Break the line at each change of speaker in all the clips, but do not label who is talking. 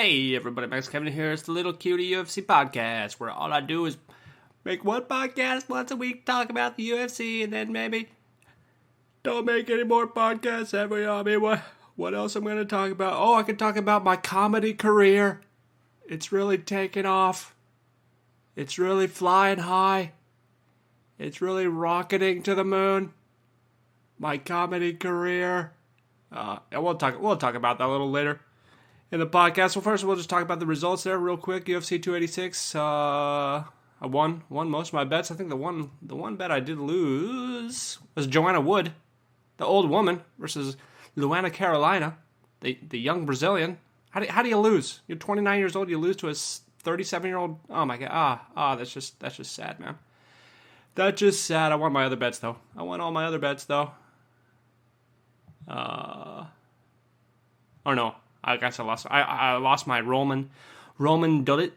Hey everybody, Max Kevin here. It's the Little Cutie UFC podcast, where all I do is make one podcast once a week, talk about the UFC, and then maybe don't make any more podcasts ever. I mean, what else I'm going to talk about? Oh, I could talk about my comedy career. It's really taking off. It's really flying high. It's really rocketing to the moon. My comedy career. We'll talk about that a little later in the podcast. Well, first we'll just talk about the results there real quick. UFC 286. I won most of my bets. I think the one bet I did lose was Joanna Wood, the old woman, versus Luana Carolina, the young Brazilian. How do you lose? You're 29 years old. You lose to a 37-year-old. Oh my god. That's just sad, man. That's just sad. I won my other bets though. I won all my other bets though. Oh no, I guess I lost. I lost my Roman Dolidze.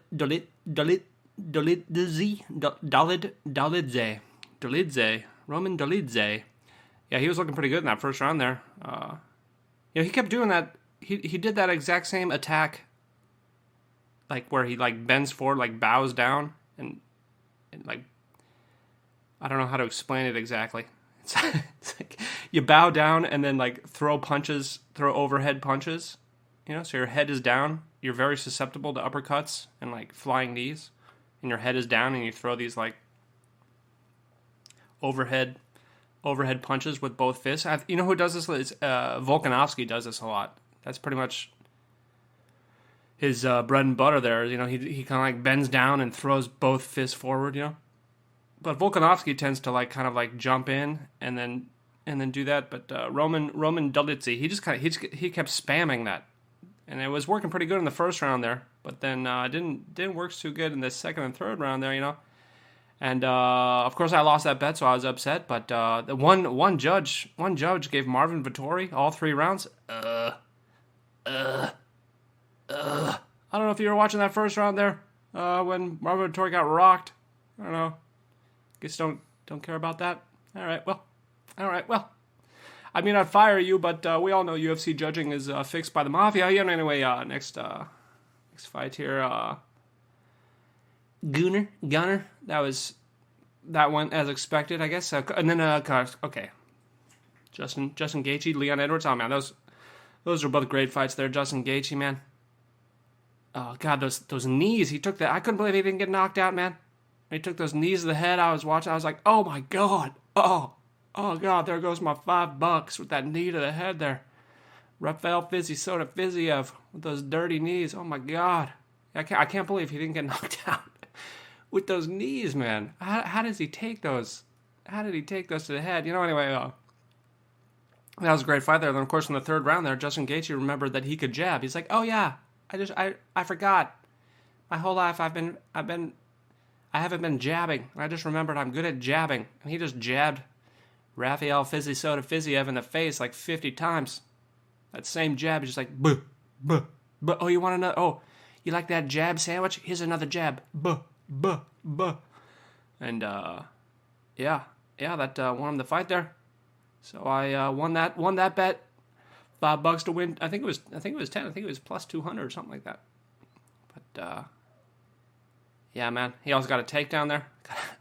Roman Dolidze. Yeah, he was looking pretty good in that first round there. He kept doing that. He did that exact same attack, like where he like bends forward, like bows down, and like I don't know how to explain it exactly. It's like you bow down and then like throw overhead punches, so your head is down. You're very susceptible to uppercuts and like flying knees, and your head is down and you throw these like overhead punches with both fists. You know who does this? Volkanovski does this a lot. That's pretty much his bread and butter there. He kind of like bends down and throws both fists forward, But Volkanovski tends to like kind of like jump in and then do that. But Roman Dolidze, he kept spamming that, and it was working pretty good in the first round there. But then didn't work too good in the second and third round there, And of course I lost that bet, so I was upset. But the one judge gave Marvin Vettori all 3 rounds. I don't know if you were watching that first round there when Marvin Vettori got rocked. I don't know. Guess don't care about that. All right, well. I mean, I'd fire you, but we all know UFC judging is fixed by the mafia. Anyway, next fight here, Gunnar. That went as expected, I guess. And then okay, Justin Gaethje, Leon Edwards. Oh man, those are both great fights there. Justin Gaethje, man. Oh god, those knees he took. That I couldn't believe he didn't get knocked out, man. He took those knees to the head. I was watching. I was like, oh my god. Oh god. There goes my $5 with that knee to the head there. Rafael Fiziev with those dirty knees. Oh my god. I can't believe he didn't get knocked out with those knees, man. How does he take those? How did he take those to the head? Anyway, that was a great fight there. Then of course in the third round there, Justin Gaethje remembered that he could jab. He's like, oh yeah, I forgot. My whole life I haven't been jabbing. I just remembered I'm good at jabbing. And he just jabbed Rafael Fiziev in the face like 50 times. That same jab is just like, buh, buh, buh. Oh, you want another? Oh, you like that jab sandwich? Here's another jab. Buh, buh, buh. And, yeah, that won him the fight there. So I won that bet. $5 to win. I think it was 10. I think it was plus 200 or something like that. But, yeah, man. He also got a takedown there.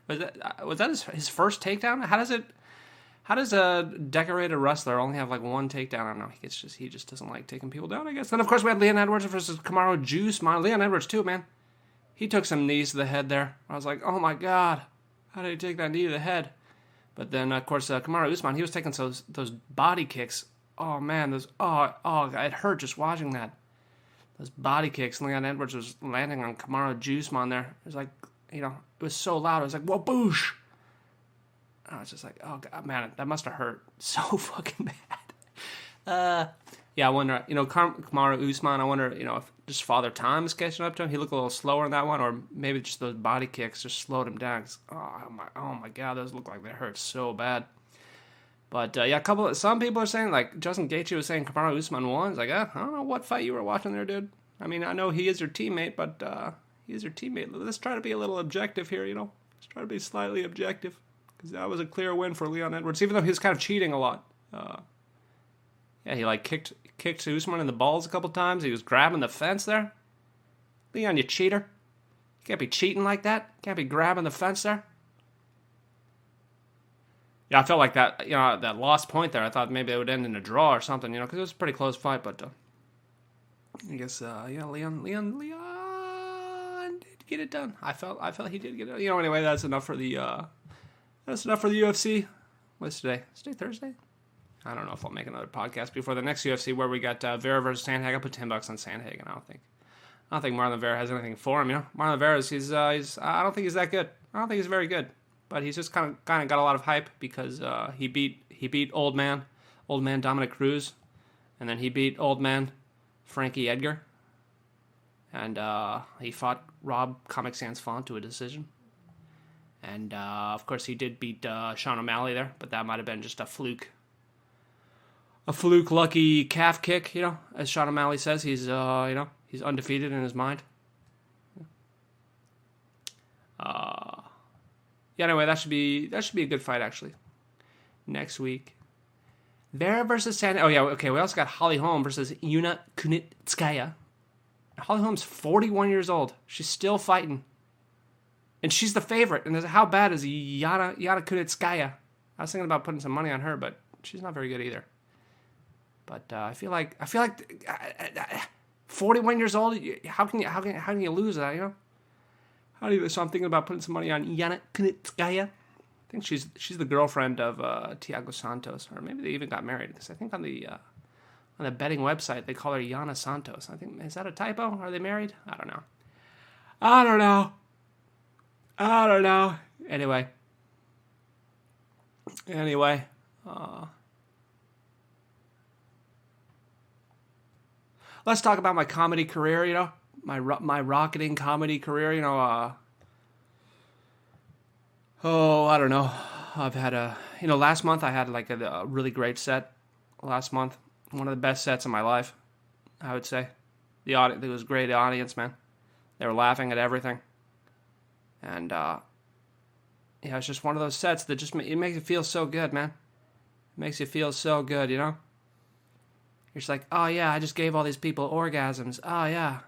Was that his first takedown? How does a decorated wrestler only have like one takedown? I don't know. He just doesn't like taking people down, I guess. Then of course we had Leon Edwards versus Kamaru Usman. Leon Edwards too, man. He took some knees to the head there. I was like, oh my god, how did he take that knee to the head? But then of course Kamaru Usman, he was taking those body kicks. Oh man, it hurt just watching that. Those body kicks, Leon Edwards was landing on Kamaru Usman there. It was like, it was so loud. It was like, whoa, boosh. I was just like, oh, God, man, that must have hurt so fucking bad. Yeah, I wonder, Kamaru Usman, I wonder, if just Father Time is catching up to him. He looked a little slower in that one, or maybe just those body kicks just slowed him down. Oh my God, those look like they hurt so bad. But, yeah, some people are saying, like, Justin Gaethje was saying Kamaru Usman won. It's like, I don't know what fight you were watching there, dude. I mean, I know he is your teammate, but he is your teammate. Let's try to be a little objective here, Let's try to be slightly objective. Because that was a clear win for Leon Edwards, even though he was kind of cheating a lot. Yeah, he, like, kicked Usman in the balls a couple times. He was grabbing the fence there. Leon, you cheater. You can't be cheating like that. You can't be grabbing the fence there. Yeah, I felt like that, that lost point there. I thought maybe it would end in a draw or something, because it was a pretty close fight. But I guess, Leon did get it done. I felt he did get it done. Anyway, that's enough for the UFC. What's today? Is today Thursday? I don't know if I'll make another podcast before the next UFC where we got Vera versus Sandhagen. I'll put $10 on Sandhagen. I don't think Marlon Vera has anything for him. Marlon Vera he's I don't think he's that good. I don't think he's very good. But he's just kind of got a lot of hype because he beat old man Dominic Cruz, and then he beat old man Frankie Edgar, and he fought Rob Comic Sans Font to a decision. And of course he did beat Sean O'Malley there, but that might have been just a fluke lucky calf kick, as Sean O'Malley says. He's he's undefeated in his mind. Anyway, that should be a good fight actually. Next week, Vera versus Sandhagen. Oh yeah, okay. We also got Holly Holm versus Yuna Kunitskaya. Holly Holm's 41 years old. She's still fighting, and she's the favorite. And how bad is Yana Kunitskaya? I was thinking about putting some money on her, but she's not very good either. But I feel like 41 years old. How can you lose that? So I'm thinking about putting some money on Yana Kunitskaya. I think she's the girlfriend of Thiago Santos, or maybe they even got married. Because I think on the betting website they call her Yana Santos. I think, is that a typo? Are they married? I don't know. Anyway. Let's talk about my comedy career. My rocketing comedy career, I don't know. I've had last month I had like a really great set. Last month, one of the best sets of my life, I would say. The audience, it was a great audience, man. They were laughing at everything, and it's just one of those sets that it makes you feel so good, man. It makes you feel so good, You're just like, oh yeah, I just gave all these people orgasms. Oh yeah,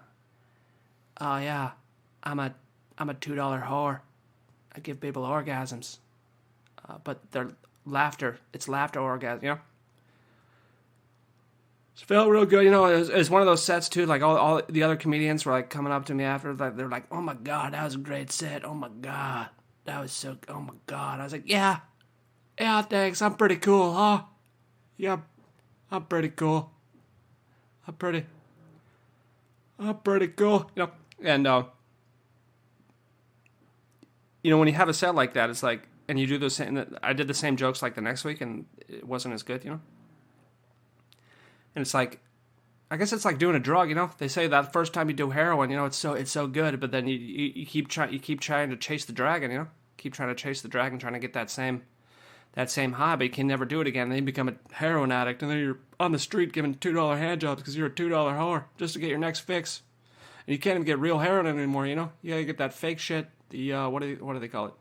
I'm a $2 whore. I give people orgasms, but they're laughter. It's laughter orgasm, It felt real good, It was one of those sets too. Like all the other comedians were like coming up to me after, like they're like, "Oh my god, that was a great set. Oh my god, that was so. Oh my god." I was like, "Yeah, thanks. I'm pretty cool, huh? Yeah, I'm pretty cool. I'm pretty cool, And when you have a set like that, it's like, and you do the same. I did the same jokes like the next week, and it wasn't as good, And it's like, I guess it's like doing a drug, They say that first time you do heroin, it's so good, but then you keep trying to chase the dragon, Keep trying to chase the dragon, trying to get that same high, but you can never do it again. Then you become a heroin addict, and then you're on the street giving $2 hand jobs because you're a $2 whore just to get your next fix. And you can't even get real heroin anymore, You gotta get that fake shit. The what do they call it?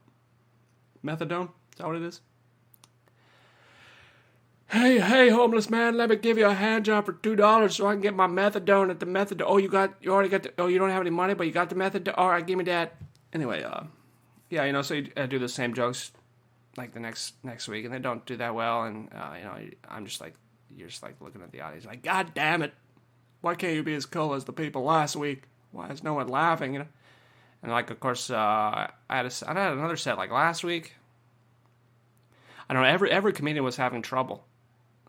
Methadone? Is that what it is? Hey, homeless man, let me give you a hand job for $2 so I can get my methadone at the methadone. Oh, you already got you don't have any money, but you got the methadone. All right, give me that. Anyway, so you do the same jokes like the next week, and they don't do that well, and I'm just like, you're just like looking at the audience like, God damn it, why can't you be as cool as the people last week? Why is no one laughing? And like, of course, I had another set like last week. I don't know. Every comedian was having trouble.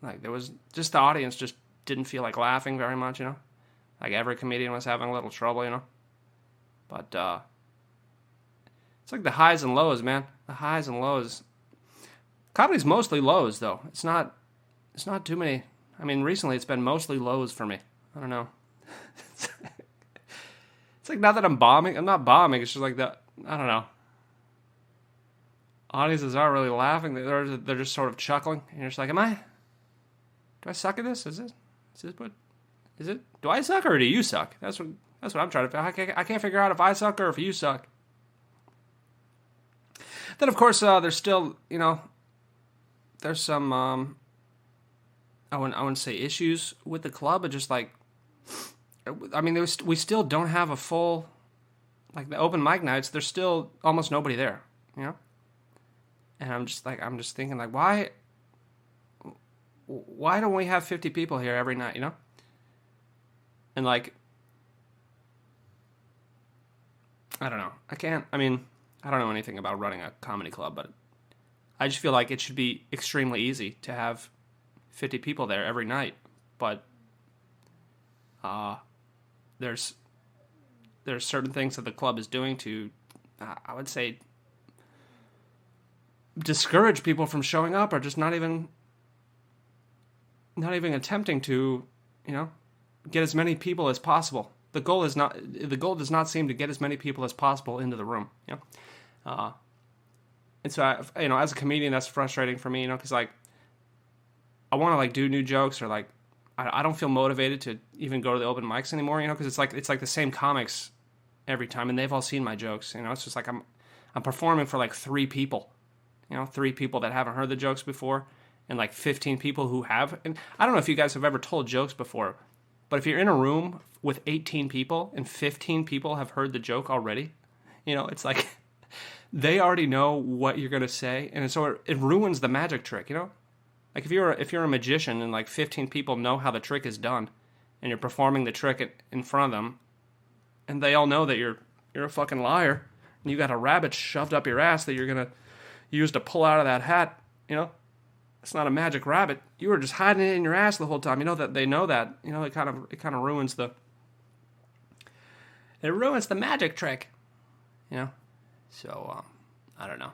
Like there was just the audience just didn't feel like laughing very much. Like every comedian was having a little trouble. But it's like the highs and lows, man. The highs and lows. Comedy's mostly lows, though. It's not too many. I mean, recently it's been mostly lows for me. I don't know. It's like, not that I'm bombing. I'm not bombing. It's just like that. I don't know. Audiences aren't really laughing. They're just sort of chuckling. And you're just like, do I suck at this? Is it? Do I suck or do you suck? That's what I'm trying to figure. I can't figure out if I suck or if you suck. Then of course there's still, there's some I wouldn't say issues with the club, but just like I mean, we still don't have a full, like the open mic nights. There's still almost nobody there, you know. And I'm just thinking like, why don't we have 50 people here every night, you know? And like, I don't know. I don't know anything about running a comedy club, but I just feel like it should be extremely easy to have 50 people there every night. But there's certain things that the club is doing to, I would say, discourage people from showing up, or just not even attempting to, you know, get as many people as possible. The goal does not seem to get as many people as possible into the room, you know. And so, as a comedian, that's frustrating for me, you know, because like I want to like do new jokes, or like I don't feel motivated to even go to the open mics anymore, you know, because it's like the same comics every time, and they've all seen my jokes, you know. It's just like I'm performing for like 3 people, you know, 3 people that haven't heard the jokes before, and like 15 people who have. And I don't know if you guys have ever told jokes before, but if you're in a room with 18 people and 15 people have heard the joke already, you know, it's like they already know what you're going to say, and so it ruins the magic trick, you know? Like if you're a magician and like 15 people know how the trick is done, and you're performing the trick in front of them, and they all know that you're a fucking liar, and you got a rabbit shoved up your ass that you're going to use to pull out of that hat, you know? It's not a magic rabbit. You were just hiding it in your ass the whole time. You know that they know that. You know, it kind of ruins the magic trick. You know? So I don't know.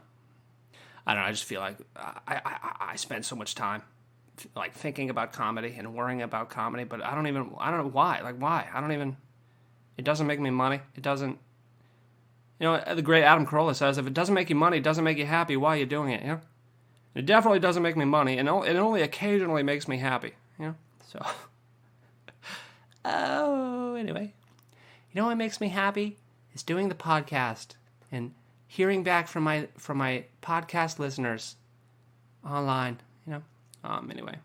I just feel like I spend so much time like thinking about comedy and worrying about comedy, but I don't know why. Like why? It doesn't make me money. It doesn't. You know, the great Adam Carolla says, if it doesn't make you money, it doesn't make you happy, why are you doing it, you know? It definitely doesn't make me money, and it only occasionally makes me happy, you know? So, anyway. You know what makes me happy? Is doing the podcast and hearing back from my podcast listeners online, you know? Anyway.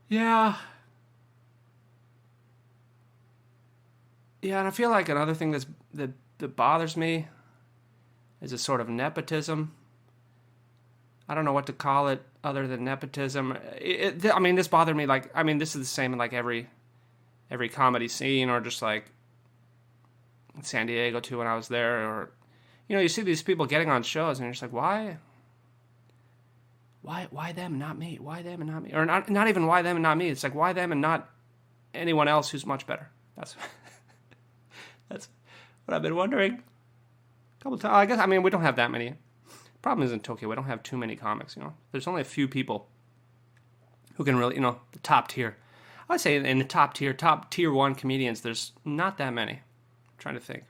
Yeah. Yeah, and I feel like another thing that bothers me is a sort of nepotism. I don't know what to call it other than nepotism. This bothered me. Like, this is the same in like every comedy scene, or just like in San Diego too when I was there. Or, you know, you see these people getting on shows, and you're just like, why them, not me? Why them and not me? Or not even why them and not me. It's like, why them and not anyone else who's much better? That's what I've been wondering a couple times. I guess, we don't have that many. Problem is in Tokyo, we don't have too many comics, you know. There's only a few people who can really, you know, the top tier. I would say in the top tier 1 comedians, there's not that many. I'm trying to think.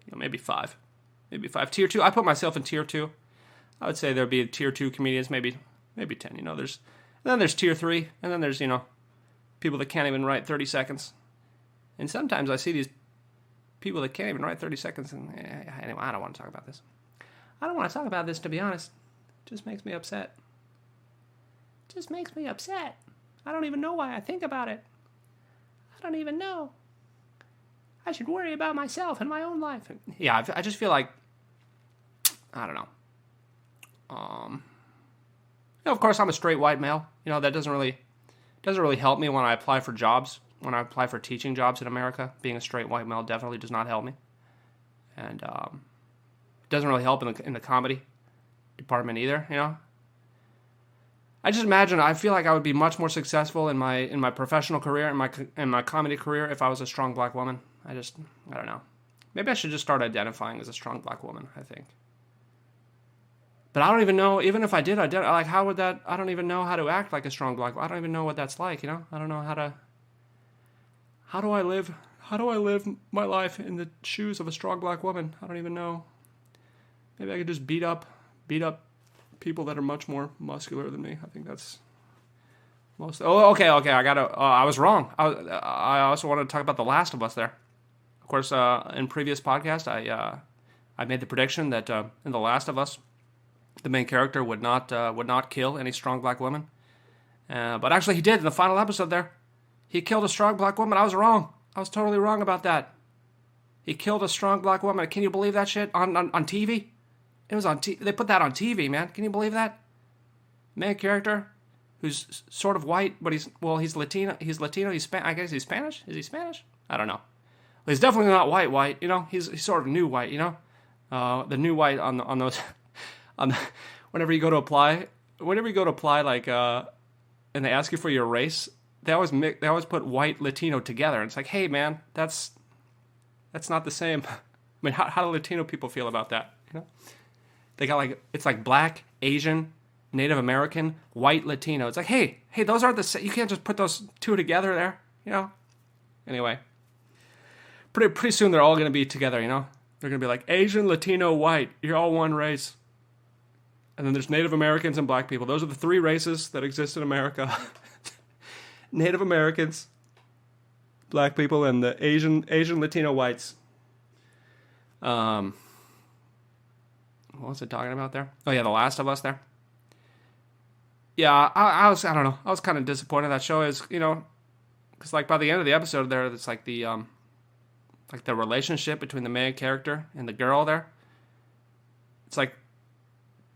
You know, maybe 5. Tier 2, I put myself in tier 2. I would say there'd be tier 2 comedians, maybe 10, you know. Then there's tier 3, and then there's, you know, people that can't even write 30 seconds. And sometimes I see these people that can't even write 30 seconds, and anyway, I don't want to talk about this. I don't want to talk about this, to be honest. It just makes me upset. I don't even know why I think about it. I don't even know. I should worry about myself and my own life. Yeah, I just feel like, I don't know. You know, of course, I'm a straight white male. You know, that doesn't really help me when I apply for jobs. When I apply for teaching jobs in America, being a straight white male definitely does not help me. And it doesn't really help in the comedy department either, you know. I just imagine, I feel like I would be much more successful in my professional career, in my comedy career, if I was a strong black woman. I don't know. Maybe I should just start identifying as a strong black woman, I think. But I don't even know, even if I did, like, how would that, I don't even know how to act like a strong black woman. I don't even know what that's like, you know. I don't know how do I live my life in the shoes of a strong black woman? I don't even know. Maybe I could just beat up people that are much more muscular than me. I think that's most. Oh, okay. I was wrong. I also wanted to talk about The Last of Us there. Of course, in previous podcast, I made the prediction that in The Last of Us, the main character would not kill any strong black woman. But actually, he did in the final episode there. He killed a strong black woman. I was wrong. I was totally wrong about that. He killed a strong black woman. Can you believe that shit on TV? It was on TV. They put that on TV, man. Can you believe that? Main character who's sort of white, but he's Latino. He's Latino. I guess he's Spanish. Is he Spanish? I don't know. Well, he's definitely not white. You know, he's sort of new white. You know, the new white on those whenever you go to apply, like and they ask you for your race, they always put white Latino together. And it's like, hey man, that's not the same. I mean, how do Latino people feel about that? You know, they got like, it's like black, Asian, Native American, white, Latino. It's like, hey, those aren't the same. You can't just put those two together there, you know? Anyway, pretty soon they're all going to be together, you know? They're going to be like, Asian, Latino, white. You're all one race. And then there's Native Americans and black people. Those are the three races that exist in America. Native Americans, black people, and the Asian Latino whites. What was it talking about there? Oh yeah, The Last of Us there. Yeah, I don't know. I was kind of disappointed. That show is, you know, because like by the end of the episode there, it's like the relationship between the main character and the girl there. It's like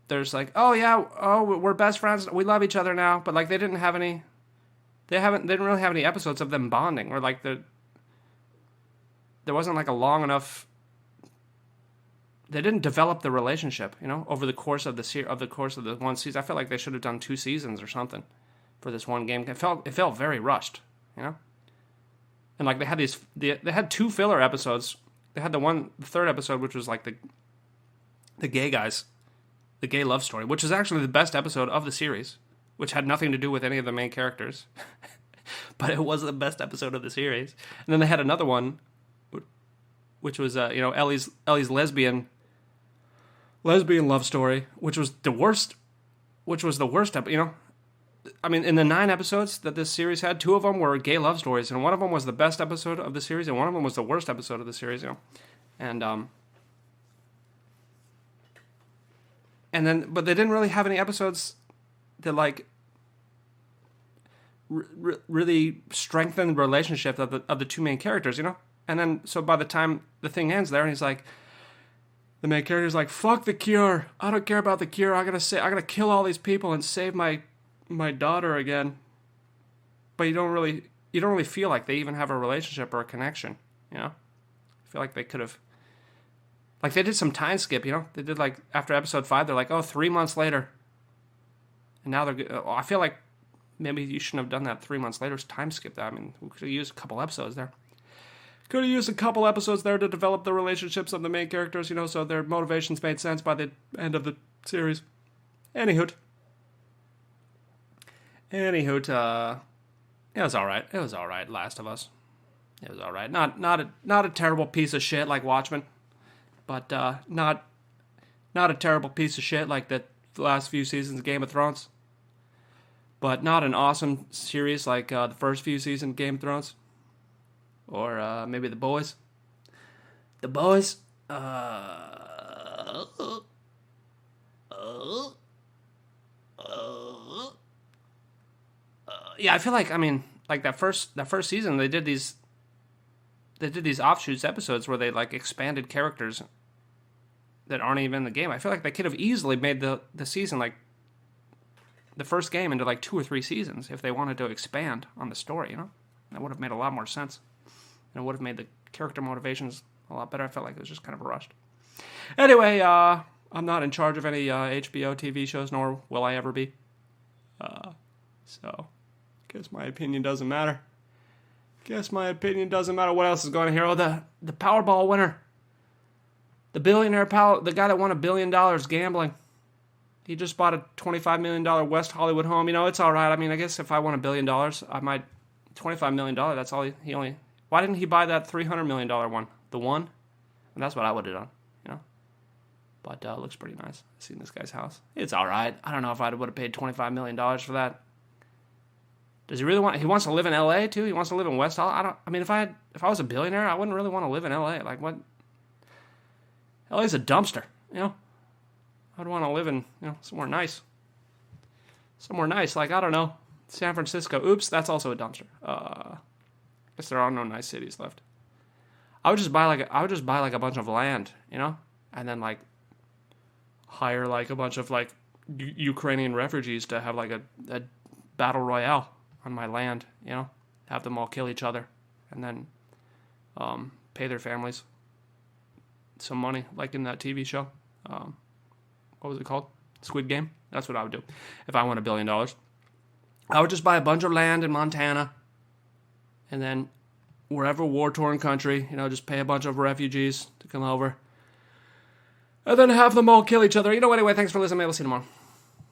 there's like, oh yeah, we're best friends, we love each other now, but like they didn't really have any episodes of them bonding, or like there wasn't like a long enough. They didn't develop the relationship, you know, over the course of the one season. I felt like they should have done 2 seasons or something for this one game. It felt very rushed, you know. And like they had 2 filler episodes. They had the third episode, which was like the gay guys, the gay love story, which is actually the best episode of the series, which had nothing to do with any of the main characters, but it was the best episode of the series. And then they had another one, which was you know, Ellie's lesbian love story, which was the worst. You know, I mean, in the 9 episodes that this series had, 2 of them were gay love stories, and one of them was the best episode of the series, and one of them was the worst episode of the series. You know, and then, but they didn't really have any episodes that like really strengthened the relationship of the 2 main characters. You know, and then so by the time the thing ends there, and he's like, the main character's like, fuck the cure. I don't care about the cure. I gotta kill all these people and save my daughter again. But you don't really feel like they even have a relationship or a connection, you know? I feel like they could have, like they did some time skip, you know? They did like, after episode 5, they're like, 3 months later. And now I feel like maybe you shouldn't have done that 3 months later, time skip that. I mean, we could have used a couple episodes there. Could have used a couple episodes there to develop the relationships of the main characters, you know, so their motivations made sense by the end of the series. Anywho, it was all right. It was all right. Last of Us. It was all right. Not a terrible piece of shit like Watchmen, but not a terrible piece of shit like the last few seasons of Game of Thrones. But not an awesome series like the first few seasons of Game of Thrones. Or maybe The Boys. The Boys. Yeah, I feel like, I mean, like that first season, they did these offshoots episodes where they like expanded characters that aren't even in the game. I feel like they could have easily made the season, like the first game, into like 2 or 3 seasons if they wanted to expand on the story. You know, that would have made a lot more sense. And it would have made the character motivations a lot better. I felt like it was just kind of rushed. Anyway, I'm not in charge of any HBO TV shows, nor will I ever be. So, guess my opinion doesn't matter. What else is going on here? Oh, the Powerball winner. The billionaire the guy that won $1 billion gambling. He just bought a $25 million West Hollywood home. You know, it's all right. I mean, I guess if I won $1 billion, I might... $25 million, that's all he only... Why didn't he buy that $300 million one? The one? And that's what I would have done, you know? But it looks pretty nice. I've seen this guy's house. It's all right. I don't know if I would have paid $25 million for that. Does he really want... He wants to live in L.A. too? He wants to live in West Hollywood? I mean, if I was a billionaire, I wouldn't really want to live in L.A. Like, what? L.A.'s a dumpster, you know? I'd want to live in, you know, somewhere nice. Like, I don't know, San Francisco. Oops, that's also a dumpster. guess there are no nice cities left. I would just buy like a bunch of land, and then like hire like a bunch of like Ukrainian refugees to have like a battle royale on my land, have them all kill each other, and then pay their families some money, like in that TV show. What was it called? Squid Game? That's what I would do if I won $1 billion. I would just buy a bunch of land in Montana, and then wherever war-torn country, just pay a bunch of refugees to come over, and then have them all kill each other. Anyway, thanks for listening. Maybe we'll see you tomorrow.